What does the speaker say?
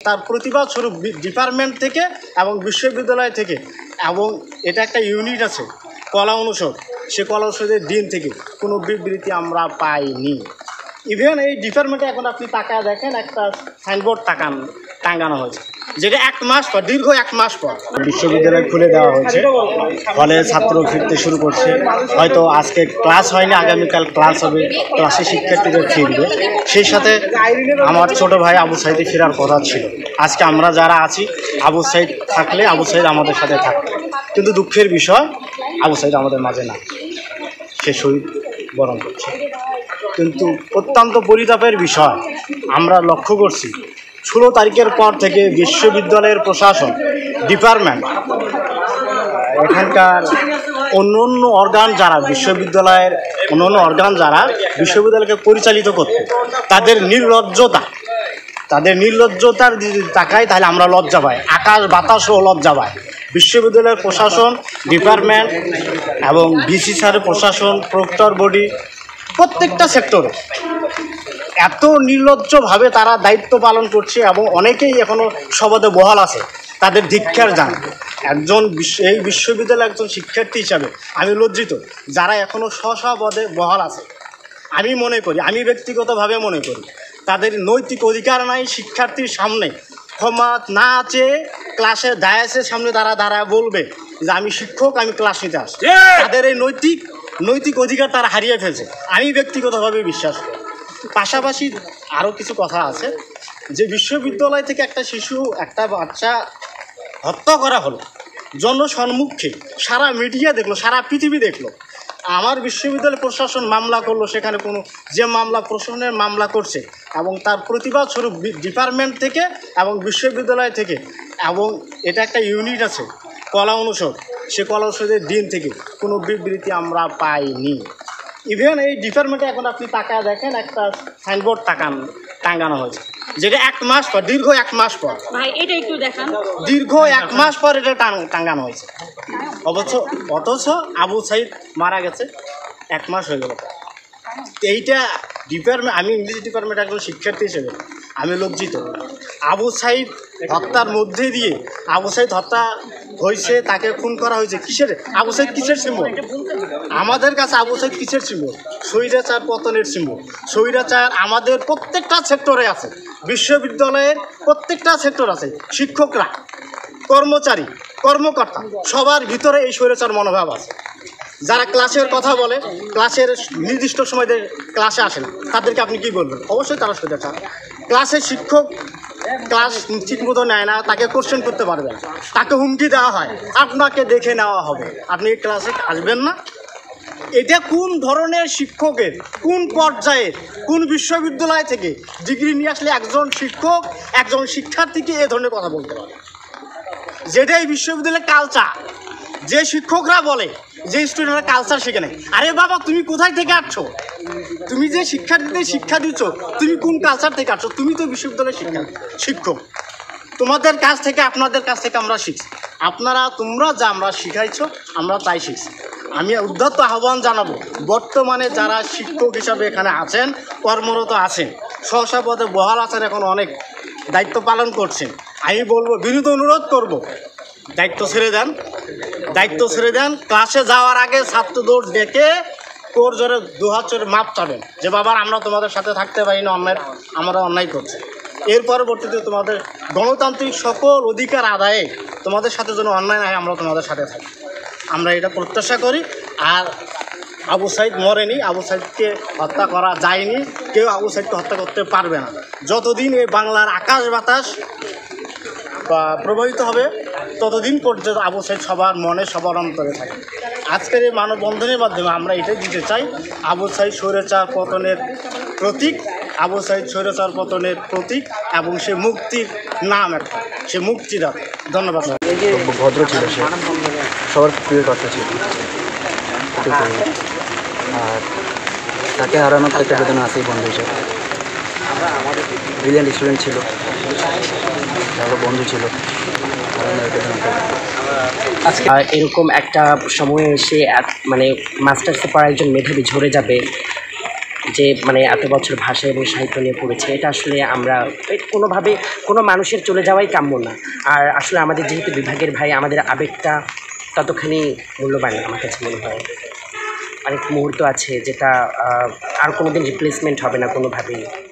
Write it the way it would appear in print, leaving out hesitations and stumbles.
তার প্রতিবাদ স্বরূপ ডিপার্টমেন্ট থেকে এবং বিশ্ববিদ্যালয় থেকে, এবং এটা একটা ইউনিট আছে কলা অনুষদ, সে কলা অনুষদের দিন থেকে কোনো বিবৃতি আমরা পাইনি। ইভেন এই ডিপার্টমেন্টে এখন আপনি তাকায় দেখেন একটা সাইনবোর্ড টাঙানো হয়েছে, যেটা 1 মাস পর, দীর্ঘ 1 মাস পর বিশ্ববিদ্যালয় খুলে দেওয়া হয়েছে। ফলে ছাত্র ফিরতে শুরু করছে। হয়তো আজকে ক্লাস হয়নি, আগামীকাল ক্লাস হবে, ক্লাসে শিক্ষার্থীদের ফিরবে। সেই সাথে আমার ছোট ভাই আবু সাইদ ফেরার কথা ছিল। আজকে আমরা যারা আছি, আবু সাইদ থাকলে আবু সাইদ আমাদের সাথে থাকবে, কিন্তু দুঃখের বিষয় আবু সাইদ আমাদের মাঝে না, সে শহীদ বরণ করছে। কিন্তু অত্যন্ত পরিতাপের বিষয়, আমরা লক্ষ্য করছি 16 তারিখের পর থেকে বিশ্ববিদ্যালয়ের প্রশাসন, ডিপার্টমেন্ট, এখানকার অন্য অর্গান যারা, বিশ্ববিদ্যালয়ের অন্য অর্গান যারা বিশ্ববিদ্যালয়কে পরিচালিত করতে, তাদের নির্লজ্জতার যদি তাকাই তাহলে আমরা লজ্জা পাই, আকাশ বাতাসও লজ্জা পাই। বিশ্ববিদ্যালয়ের প্রশাসন, ডিপার্টমেন্ট এবং ভিসি স্যারের প্রশাসন, প্রক্টর বডি, প্রত্যেকটা সেক্টরে এত নির্লজ্জভাবে তারা দায়িত্ব পালন করছে, এবং অনেকেই এখনও সবাদে বহাল আছে, তাদের ধিক্কার জান। এই বিশ্ববিদ্যালয়ের একজন শিক্ষার্থী হিসাবে আমি লজ্জিত, যারা এখনও স্বপদে বহাল আছে। আমি ব্যক্তিগতভাবে মনে করি তাদের নৈতিক অধিকার নাই শিক্ষার্থীর সামনে ক্ষমা না চেয়ে ক্লাসের ডায়াসের সামনে তারা বলবে যে আমি শিক্ষক, আমি ক্লাস নিতে আসছি। তাদের এই নৈতিক অধিকার তারা হারিয়ে ফেলছে, আমি ব্যক্তিগতভাবে বিশ্বাস করি। পাশাপাশি আরও কিছু কথা আছে, যে বিশ্ববিদ্যালয় থেকে একটা বাচ্চা হত্যা করা হলো জনসম্মুখে, সারা মিডিয়া দেখলো, সারা পৃথিবী দেখলো। আমার বিশ্ববিদ্যালয় প্রশাসন মামলা করলো, সেখানে যে প্রশাসনের মামলা করছে, এবং তার প্রতিবাদ স্বরূপ ডিপার্টমেন্ট থেকে এবং বিশ্ববিদ্যালয় থেকে, এবং এটা একটা ইউনিট আছে কলা অনুষদ, সে কলা অনুষদের দিন থেকে কোনো বিবৃতি আমরা পাইনি। ইভেন এই ডিপার্টমেন্টে এখন আপনি তাকায় দেখেন একটা সাইনবোর্ড টাঙানো হয়েছে, যেটা 1 মাস পর, দীর্ঘ 1 মাস পর, দীর্ঘ 1 মাস পর এটা টাঙানো হয়েছে। অথচ আবু সাইদ মারা গেছে 1 মাস হয়ে গেল। এইটা ডিপার্টমেন্ট, আমি ইংলিশ ডিপার্টমেন্ট একজন শিক্ষার্থী হিসেবে আমি লজ্জিত। আবু সাইদ হত্যার মধ্যে দিয়ে, আবু সাইদ হত্যা হয়েছে, তাকে খুন করা হয়েছে কিসের? আবু সাইদ কিসের সিম্বল? আমাদের কাছে আবু সাইদ কিসের সিম্বল? স্বৈরাচার পতনের সিম্বল। স্বৈরাচার আমাদের প্রত্যেকটা সেক্টরে আছে, বিশ্ববিদ্যালয়ের প্রত্যেকটা সেক্টর আছে, শিক্ষকরা, কর্মচারী, কর্মকর্তা, সবার ভিতরে এই স্বৈরাচার মনোভাব আছে। যারা ক্লাসের কথা বলে, ক্লাসের নির্দিষ্ট সময় ক্লাসে আসে না, তাদেরকে আপনি কি বলবেন? অবশ্যই তারা স্বৈরাচার। ক্লাসের শিক্ষক ক্লাস ঠিক মতো নেয় না, তাকে কোশ্চেন করতে পারবে না, তাকে হুমকি দেওয়া হয়, আপনাকে দেখে নেওয়া হবে, আপনি ক্লাসে আসবেন না। এটা কোন ধরনের শিক্ষকের, কোন পর্যায়ের, কোন বিশ্ববিদ্যালয় থেকে ডিগ্রি নিয়ে আসলে একজন শিক্ষক একজন শিক্ষার্থীকে এ ধরনের কথা বলতে পারে? যেটাই বিশ্ববিদ্যালয়ের কালচার, যে শিক্ষকরা বলে যে স্টুডেন্টরা কালচার শেখে নেয়। আরে বাবা, তুমি কোথায় থেকে আসছো? তুমি যে শিক্ষার্থীদের শিক্ষা দিচ্ছ, তুমি কোন কালচার থেকে আসছো? তুমি তো বিশ্ববিদ্যালয়ের শিক্ষক। তোমাদের কাছ থেকে, আপনাদের কাছ থেকে আমরা শিখছি। তোমরা যা আমরা শিখাইছো, আমরা তাই শিখছি। আমি উদ্ধত আহ্বান জানাবো, বর্তমানে যারা শিক্ষক হিসাবে এখানে আছেন, কর্মরত আছেন, স্ব পদে বহাল আছেন, এখন অনেক দায়িত্ব পালন করছেন, আমি বলবো, বিনীত অনুরোধ করব, দায়িত্ব ছেড়ে দেন। ক্লাসে যাওয়ার আগে ছাত্রদের ডেকে কোর জোরে দুহাত চড়ে মাপ চাবেন যে বাবার আমরা তোমাদের সাথে থাকতে পারি না, আমরা অন্যায় করছি। এর পরবর্তীতে তোমাদের গণতান্ত্রিক সকল অধিকার আদায়ে তোমাদের সাথে যেন অন্যায় না হয়, আমরা তোমাদের সাথে থাকি, আমরা এটা প্রত্যাশা করি। আর আবু সাইদ মরেনি, আবু সাইদকে হত্যা করা যায়নি, কেউ আবু সাইদকে হত্যা করতে পারবে না। যতদিন এই বাংলার আকাশ বাতাস প্রবাহিত হবে, ততদিন পর্যন্ত আবু সাইদ সবার মনে, সবার অন্তরে থাকে। আজকের এই মানববন্ধনের মাধ্যমে আমরা এটাই দিতে চাই, আবু সাইদ স্বৈরাচার পতনের প্রতীক, আবু সাইদ স্বৈরাচার পতনের প্রতীক, এবং সে মুক্তির নাম একটা, সে মুক্তিদাতা। ধন্যবাদ। ভদ্র ছিল, সে সবার প্রিয় কথা ছিল, আর তাকে হারানোর একটা বেদনা আছেই বন্ধু হিসেবে। ব্রিলিয়ান্ট স্টুডেন্ট ছিল, ভালো বন্ধু ছিল, আর এরকম একটা সময়ে এসে মানে মাস্টার্সে পড়া একজন মেধাবী ঝরে যাবে, যে মানে এত বছর ভাষা এবং সাহিত্য নিয়ে পড়েছে, এটা আসলে আমরা কোনোভাবে কোনো মানুষের চলে যাওয়াই কাম্য না। আর আসলে আমাদের যেহেতু বিভাগের ভাই, আমাদের আবেগটা ততখানি মূল্যবান আমার কাছে মনে হয়। অনেক মুহূর্ত আছে যেটা আর কোনো দিন রিপ্লেসমেন্ট হবে না কোনোভাবেই।